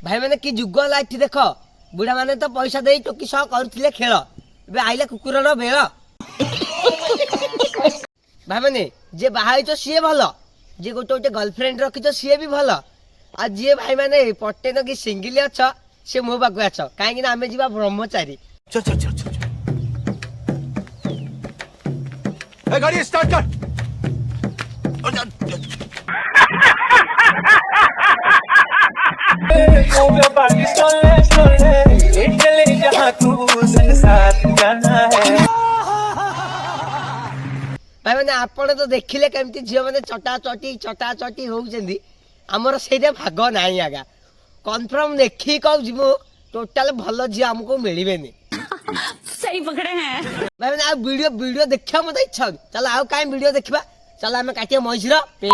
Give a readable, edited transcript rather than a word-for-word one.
भाई मैंने कि जुग लाइट देख बुढ़ा माने तो पैसा दे टोकी सह करुले खेल ए आइला कुकुर बेल भाई मैंने जे बाहा सी भल जे गोटे गोटे गर्लफ्रेंड रखी सी भी भल आ जी भाई मैंने पटेन कि सिंगिल अच्छ सी मो पाक आस कहीं आम जा ब्रह्मचारी चल चल चल चल गाड़ी स्टार्ट कर भाई मैंने आपण तो देखिले केमती झील मैंने चटा चटी होउछंदी हमर सेटा भाग नाही आगा कन्फर्म देखी कहू मु टोटल भल झी हमको मिलबेनी सही पकड़े हैं भाई मैंने आ वीडियो देखा मत इच्छा चल आउ काई वीडियो देखबा चल हमें काटिया मझिरा पे